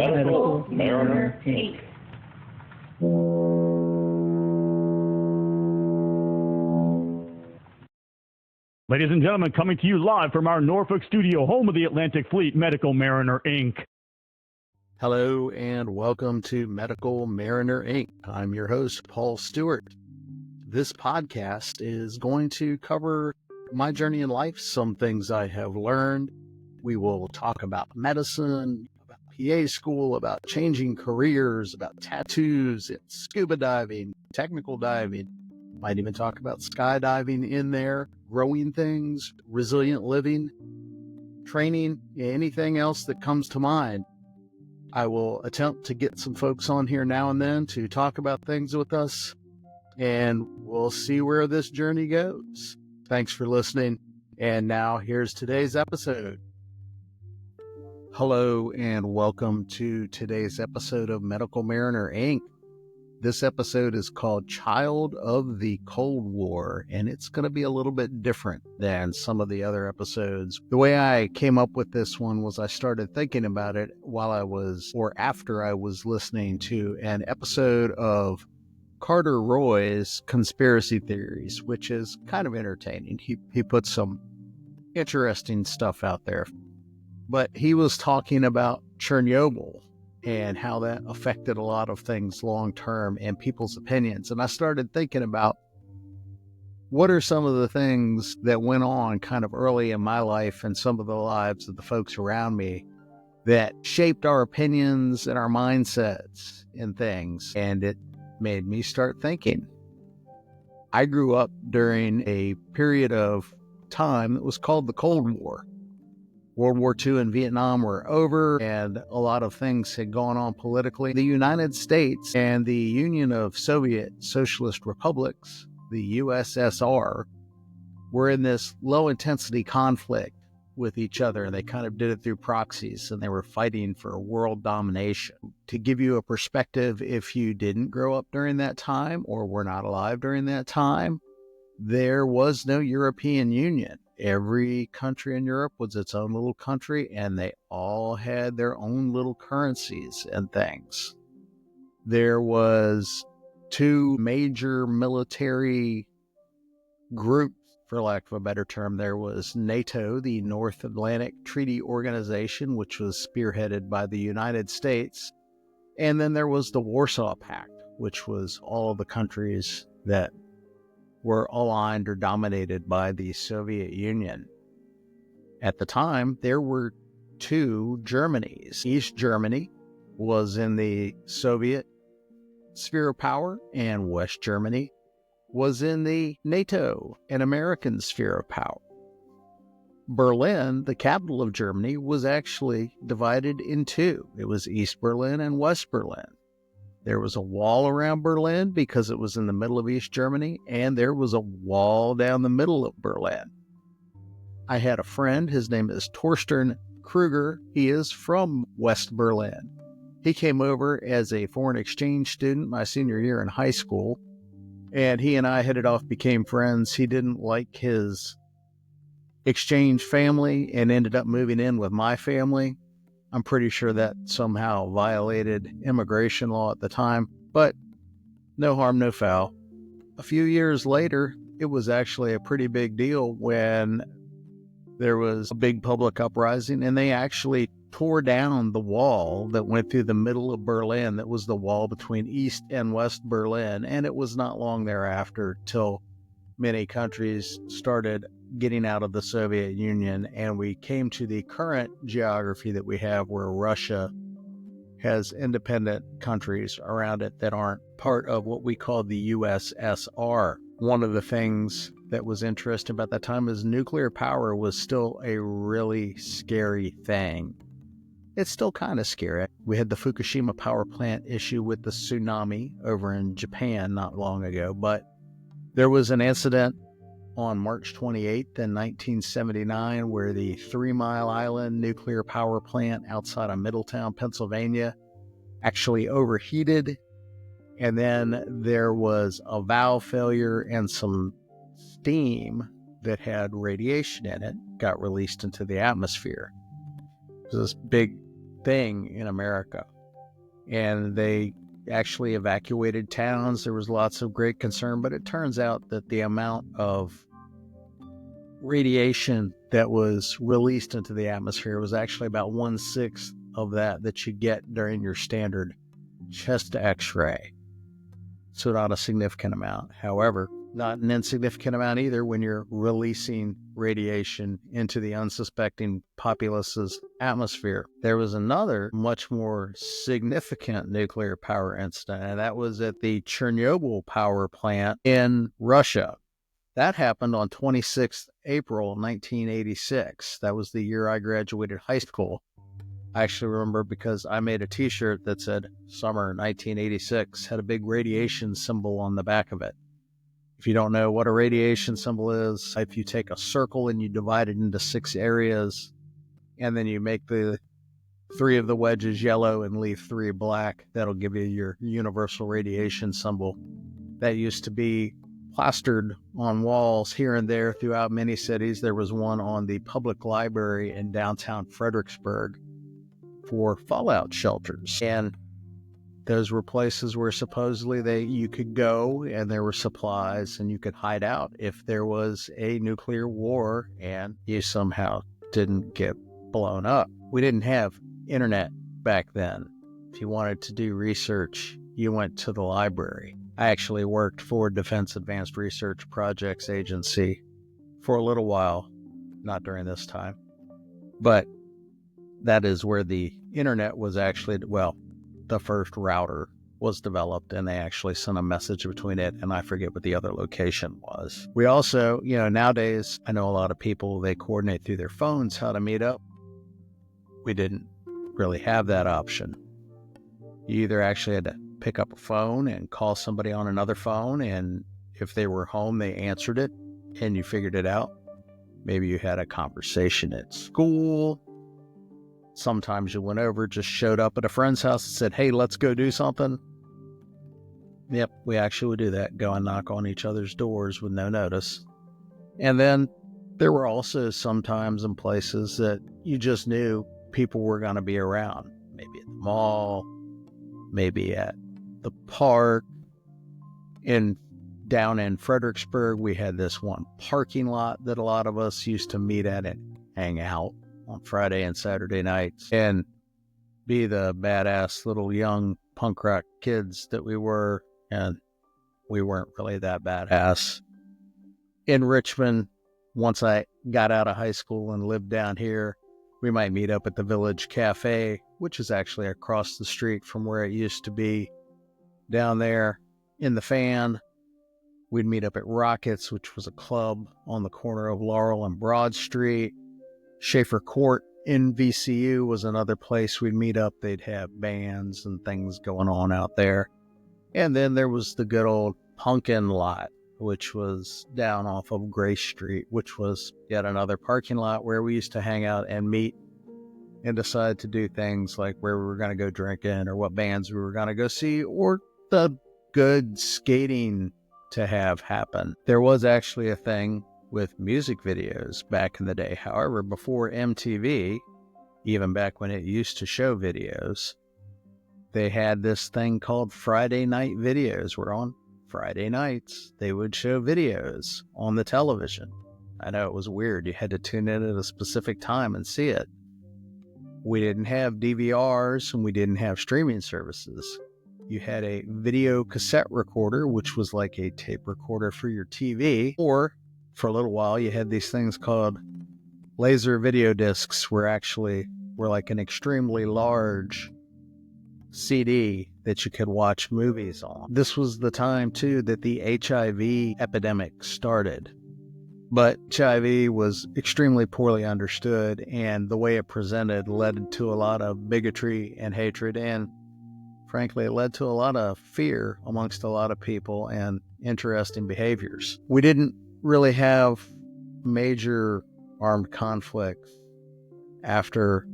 Medical Mariner, Inc. Ladies and gentlemen, coming to you live from our Norfolk studio, home of the Atlantic Fleet, Medical Mariner, Inc. Hello and welcome to Medical Mariner, Inc. I'm your host, Paul Stewart. This podcast is going to cover my journey in life, some things I have learned. We will talk about medicine, about PA school, about changing careers, about tattoos, and scuba diving, technical diving. Might even talk about skydiving in there, growing things, resilient living, training, anything else that comes to mind. I will attempt to get some folks on here now and then to talk about things with us, and we'll see where this journey goes. Thanks for listening, and now here's today's episode. Hello, and welcome to today's episode of Medical Mariner, Inc. This episode is called Child of the Cold War, and it's going to be a little bit different than some of the other episodes. The way I came up with this one was I started thinking about it after I was listening to an episode of Carter Roy's Conspiracy Theories, which is kind of entertaining. He put some interesting stuff out there. But he was talking about Chernobyl and how that affected a lot of things long term and people's opinions. And I started thinking about what are some of the things that went on kind of early in my life and some of the lives of the folks around me that shaped our opinions and our mindsets and things. And it made me start thinking. I grew up during a period of time that was called the Cold War. World War II and Vietnam were over, and a lot of things had gone on politically. The United States and the Union of Soviet Socialist Republics, the USSR, were in this low-intensity conflict with each other, and they kind of did it through proxies, and they were fighting for world domination. To give you a perspective, if you didn't grow up during that time or were not alive during that time, there was no European Union. Every country in Europe was its own little country, and they all had their own little currencies and things. There was two major military groups, for lack of a better term. There was NATO, the North Atlantic Treaty Organization, which was spearheaded by the United States. And then there was the Warsaw Pact, which was all of the countries that were aligned or dominated by the Soviet Union. At the time, there were two Germanys. East Germany was in the Soviet sphere of power, and West Germany was in the NATO and American sphere of power. Berlin, the capital of Germany, was actually divided in two. It was East Berlin and West Berlin. There was a wall around Berlin because it was in the middle of East Germany, and there was a wall down the middle of Berlin. I had a friend, his name is Torsten Kruger. He is from West Berlin. He came over as a foreign exchange student my senior year in high school, and he and I hit it off, became friends. He didn't like his exchange family and ended up moving in with my family. I'm pretty sure that somehow violated immigration law at the time, but no harm, no foul. A few years later, it was actually a pretty big deal when there was a big public uprising, and they actually tore down the wall that went through the middle of Berlin. That was the wall between East and West Berlin, and it was not long thereafter till many countries started getting out of the Soviet Union, and we came to the current geography that we have, where Russia has independent countries around it that aren't part of what we call the USSR. One of the things that was interesting about that time is nuclear power was still a really scary thing. It's still kind of scary. We had the Fukushima power plant issue with the tsunami over in Japan not long ago, but there was an incident on March 28th in 1979 where the 3 Mile Island nuclear power plant outside of Middletown, Pennsylvania, actually overheated, and then there was a valve failure and some steam that had radiation in it got released into the atmosphere. This big thing in America. And they actually evacuated towns. There was lots of great concern, but it turns out that the amount of radiation that was released into the atmosphere was actually about 1/6 of that you get during your standard chest x-ray. So not a significant amount. However, not an insignificant amount either when you're releasing radiation into the unsuspecting populace's atmosphere. There was another much more significant nuclear power incident, and that was at the Chernobyl power plant in Russia. That happened on 26th April 1986. That was the year I graduated high school. I actually remember because I made a t-shirt that said summer 1986, had a big radiation symbol on the back of it. If you don't know what a radiation symbol is, if you take a circle and you divide it into 6 areas, and then you make the 3 of the wedges yellow and leave 3 black, that'll give you your universal radiation symbol. That used to be plastered on walls here and there throughout many cities. There was one on the public library in downtown Fredericksburg for fallout shelters. And those were places where supposedly you could go and there were supplies and you could hide out if there was a nuclear war and you somehow didn't get blown up. We didn't have internet back then. If you wanted to do research, you went to the library. I actually worked for Defense Advanced Research Projects Agency for a little while, not during this time, but that is where the internet was actually, the first router was developed, and they actually sent a message between it, and I forget what the other location was. We also, nowadays, I know a lot of people, they coordinate through their phones how to meet up. We didn't really have that option. You either actually had to pick up a phone and call somebody on another phone, and if they were home, they answered it, and you figured it out. Maybe you had a conversation at school. Sometimes you went over, just showed up at a friend's house and said, hey, let's go do something. Yep, we actually would do that, go and knock on each other's doors with no notice. And then there were also some times and places that you just knew people were going to be around. Maybe at the mall, maybe at the park. Down in Fredericksburg, we had this one parking lot that a lot of us used to meet at and hang out on Friday and Saturday nights and be the badass little young punk rock kids that we were, and we weren't really that badass. In Richmond, once I got out of high school and lived down here, we might meet up at the Village Cafe, which is actually across the street from where it used to be. Down there in the Fan, we'd meet up at Rockets, which was a club on the corner of Laurel and Broad Street. Schaefer Court in VCU was another place we'd meet up. They'd have bands and things going on out there. And then there was the good old Pumpkin Lot, which was down off of Grace Street, which was yet another parking lot where we used to hang out and meet and decide to do things like where we were going to go drinking or what bands we were going to go see or the good skating to have happen. There was actually a thing with music videos back in the day. However, before MTV, even back when it used to show videos, they had this thing called Friday night videos, where on Friday nights, they would show videos on the television. I know it was weird. You had to tune in at a specific time and see it. We didn't have DVRs and we didn't have streaming services. You had a video cassette recorder, which was like a tape recorder for your TV, or for a little while, you had these things called laser video discs, were like an extremely large CD that you could watch movies on. This was the time, too, that the HIV epidemic started. But HIV was extremely poorly understood, and the way it presented led to a lot of bigotry and hatred, and frankly, it led to a lot of fear amongst a lot of people and interesting behaviors. We didn't really have major armed conflicts after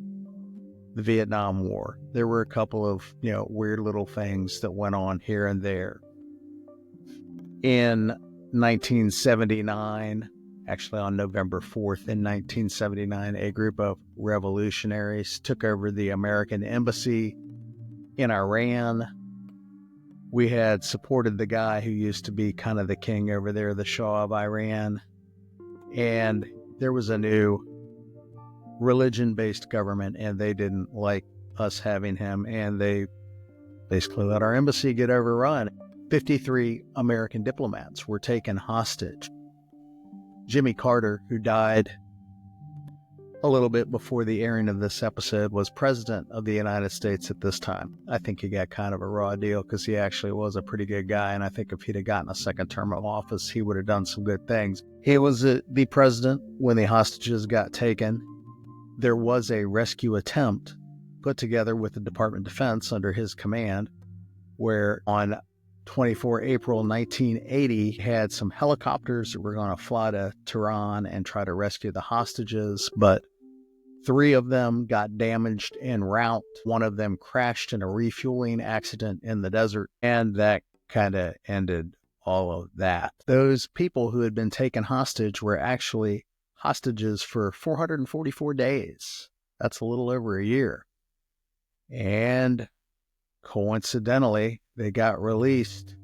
the Vietnam War. There were a couple of, weird little things that went on here and there. In 1979, Actually, on November 4th in 1979, a group of revolutionaries took over the American embassy in Iran. We had supported the guy who used to be kind of the king over there, the Shah of Iran. And there was a new religion-based government, and they didn't like us having him, and they basically let our embassy get overrun. 53 American diplomats were taken hostage. Jimmy Carter, who died a little bit before the airing of this episode, was president of the United States at this time. I think he got kind of a raw deal because he actually was a pretty good guy, and I think if he'd have gotten a second term of office, he would have done some good things. He was the president when the hostages got taken. There was a rescue attempt put together with the Department of Defense under his command, where on 24 April 1980 had some helicopters that were going to fly to Tehran and try to rescue the hostages, but 3 of them got damaged en route. 1 of them crashed in a refueling accident in the desert, and that kind of ended all of that. Those people who had been taken hostage were actually hostages for 444 days. That's a little over a year. And coincidentally, they got released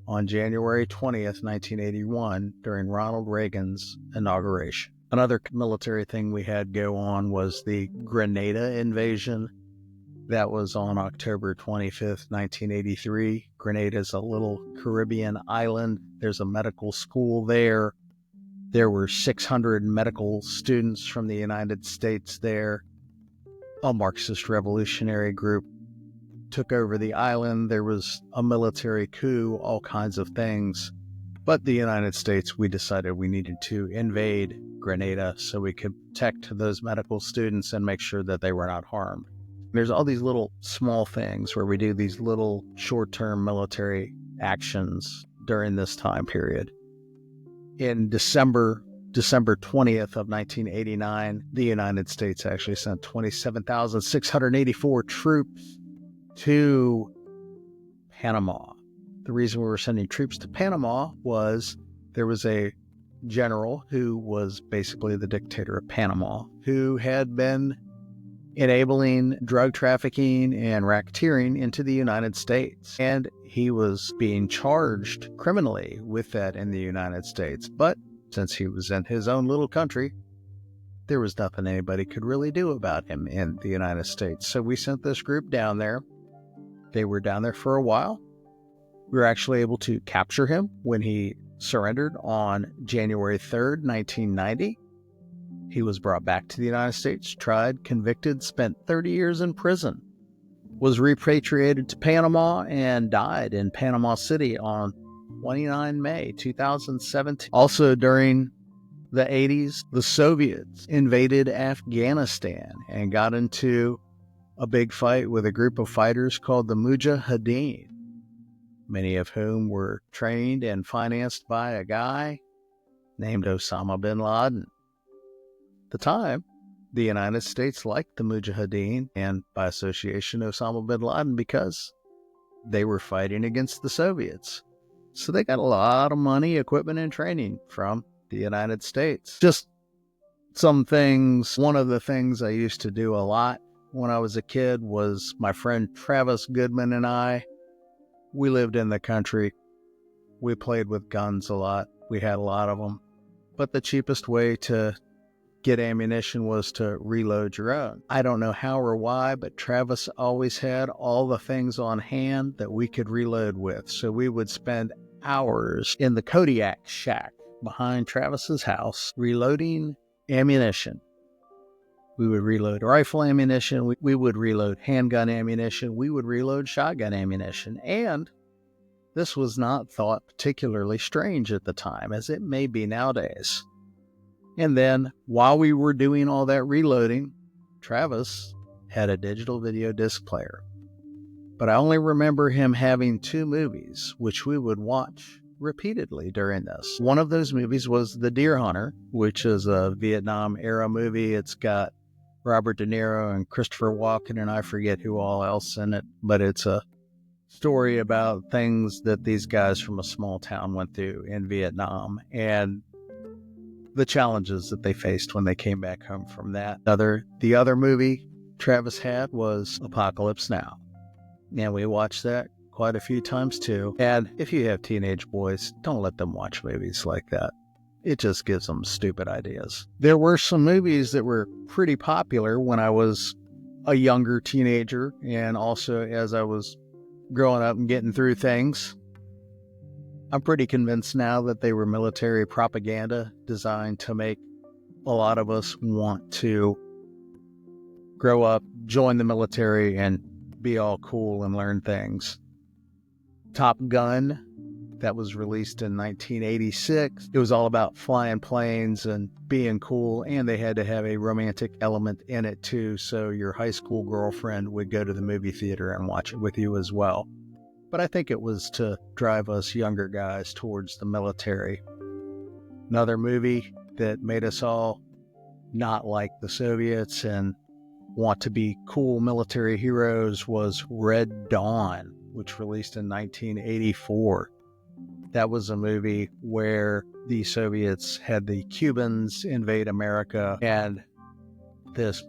on January 20th, 1981, during Ronald Reagan's inauguration. Another military thing we had go on was the Grenada invasion. That was on October 25th, 1983. Grenada is a little Caribbean island. There's a medical school there. There were 600 medical students from the United States there. A Marxist revolutionary group took over the island. There was a military coup, all kinds of things. But the United States, we decided we needed to invade Grenada so we could protect those medical students and make sure that they were not harmed. There's all these little small things where we do these little short-term military actions during this time period. In December 20th of 1989, the United States actually sent 27,684 troops to Panama. The reason we were sending troops to Panama was there was a general who was basically the dictator of Panama, who had been enabling drug trafficking and racketeering into the United States. And he was being charged criminally with that in the United States. But since he was in his own little country, there was nothing anybody could really do about him in the United States. So we sent this group down there. They were down there for a while. We were actually able to capture him when he surrendered on January 3rd, 1990. He was brought back to the United States, tried, convicted, spent 30 years in prison, was repatriated to Panama, and died in Panama City on 29 May 2017. Also during the 80s, the Soviets invaded Afghanistan and got into a big fight with a group of fighters called the Mujahideen, many of whom were trained and financed by a guy named Osama bin Laden. At the time, the United States liked the Mujahideen and, by association, Osama bin Laden because they were fighting against the Soviets. So they got a lot of money, equipment, and training from the United States. Just some things. One of the things I used to do a lot when I was a kid was my friend Travis Goodman and I. We lived in the country. We played with guns a lot. We had a lot of them. But the cheapest way to get ammunition was to reload your own. I don't know how or why, but Travis always had all the things on hand that we could reload with. So we would spend hours in the Kodiak shack behind Travis's house reloading ammunition. We would reload rifle ammunition. We would reload handgun ammunition. We would reload shotgun ammunition. And this was not thought particularly strange at the time, as it may be nowadays. And then, while we were doing all that reloading, Travis had a digital video disc player. But I only remember him having 2 movies, which we would watch repeatedly during this. One of those movies was The Deer Hunter, which is a Vietnam-era movie. It's got Robert De Niro and Christopher Walken, and I forget who all else in it, but it's a story about things that these guys from a small town went through in Vietnam. And the challenges that they faced when they came back home from that. The other movie Travis had was Apocalypse Now. And we watched that quite a few times too. And if you have teenage boys, don't let them watch movies like that. It just gives them stupid ideas. There were some movies that were pretty popular when I was a younger teenager, and also as I was growing up and getting through things. I'm pretty convinced now that they were military propaganda designed to make a lot of us want to grow up, join the military, and be all cool and learn things. Top Gun, that was released in 1986. It was all about flying planes and being cool, and they had to have a romantic element in it too, so your high school girlfriend would go to the movie theater and watch it with you as well. But I think it was to drive us younger guys towards the military. Another movie that made us all not like the Soviets and want to be cool military heroes was Red Dawn, which released in 1984. That was a movie where the Soviets had the Cubans invade America, and this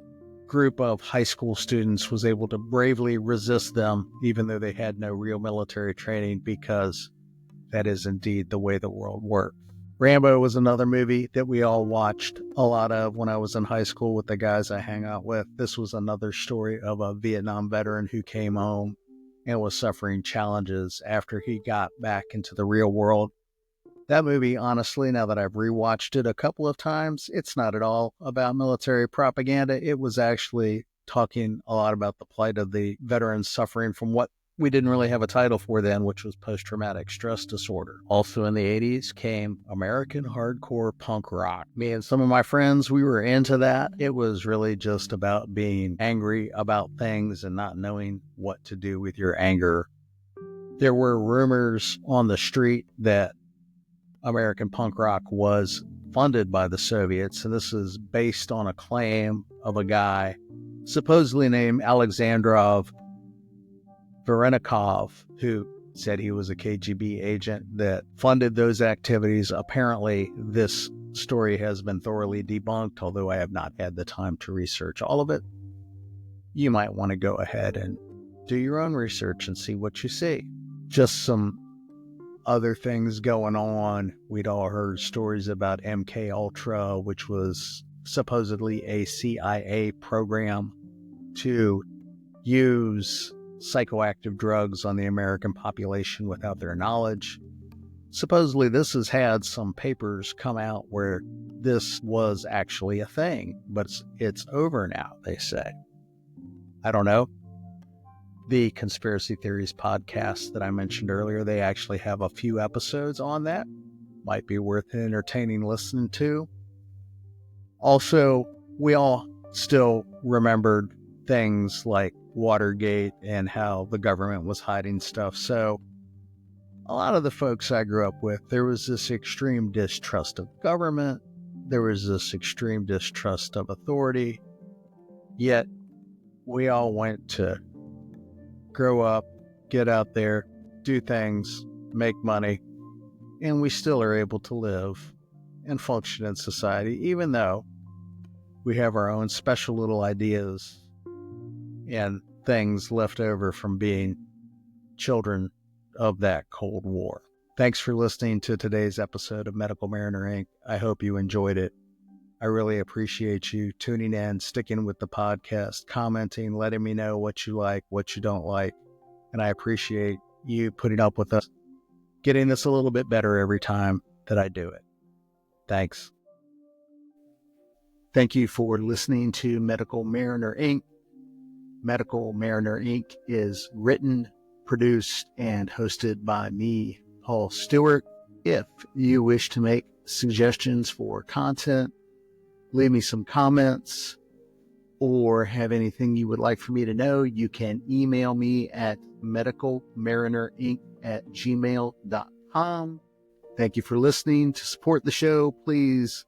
group of high school students was able to bravely resist them, even though they had no real military training, because that is indeed the way the world works. Rambo was another movie that we all watched a lot of when I was in high school with the guys I hang out with. This was another story of a Vietnam veteran who came home and was suffering challenges after he got back into the real world. That movie, honestly, now that I've rewatched it a couple of times, it's not at all about military propaganda. It was actually talking a lot about the plight of the veterans suffering from what we didn't really have a title for then, which was post-traumatic stress disorder. Also in the 80s came American hardcore punk rock. Me and some of my friends, we were into that. It was really just about being angry about things and not knowing what to do with your anger. There were rumors on the street that American punk rock was funded by the Soviets, and this is based on a claim of a guy supposedly named Alexandrov Vorenikov, who said he was a KGB agent that funded those activities. Apparently, this story has been thoroughly debunked, although I have not had the time to research all of it. You might want to go ahead and do your own research and see what you see. Just some other things going on. We'd all heard stories about MK Ultra, which was supposedly a CIA program to use psychoactive drugs on the American population without their knowledge. Supposedly this has had some papers come out where this was actually a thing, but it's over now, they say. I don't know. The Conspiracy Theories podcast that I mentioned earlier, they actually have a few episodes on that. Might be worth entertaining listening to. Also, we all still remembered things like Watergate and how the government was hiding stuff. So a lot of the folks I grew up with, there was this extreme distrust of government. There was this extreme distrust of authority. Yet we all went to grow up, get out there, do things, make money, and we still are able to live and function in society, even though we have our own special little ideas and things left over from being children of that Cold War. Thanks for listening to today's episode of Medical Mariner Inc. I hope you enjoyed it. I really appreciate you tuning in, sticking with the podcast, commenting, letting me know what you like, what you don't like. And I appreciate you putting up with us, getting this a little bit better every time that I do it. Thanks. Thank you for listening to Medical Mariner Inc. Medical Mariner Inc. is written, produced, and hosted by me, Paul Stewart. If you wish to make suggestions for content, leave me some comments, or have anything you would like for me to know, you can email me at medicalmarinerinc@gmail.com. Thank you for listening. To support the show, please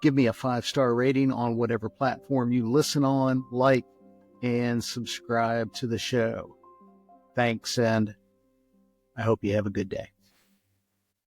give me a 5-star rating on whatever platform you listen on, like, and subscribe to the show. Thanks, and I hope you have a good day.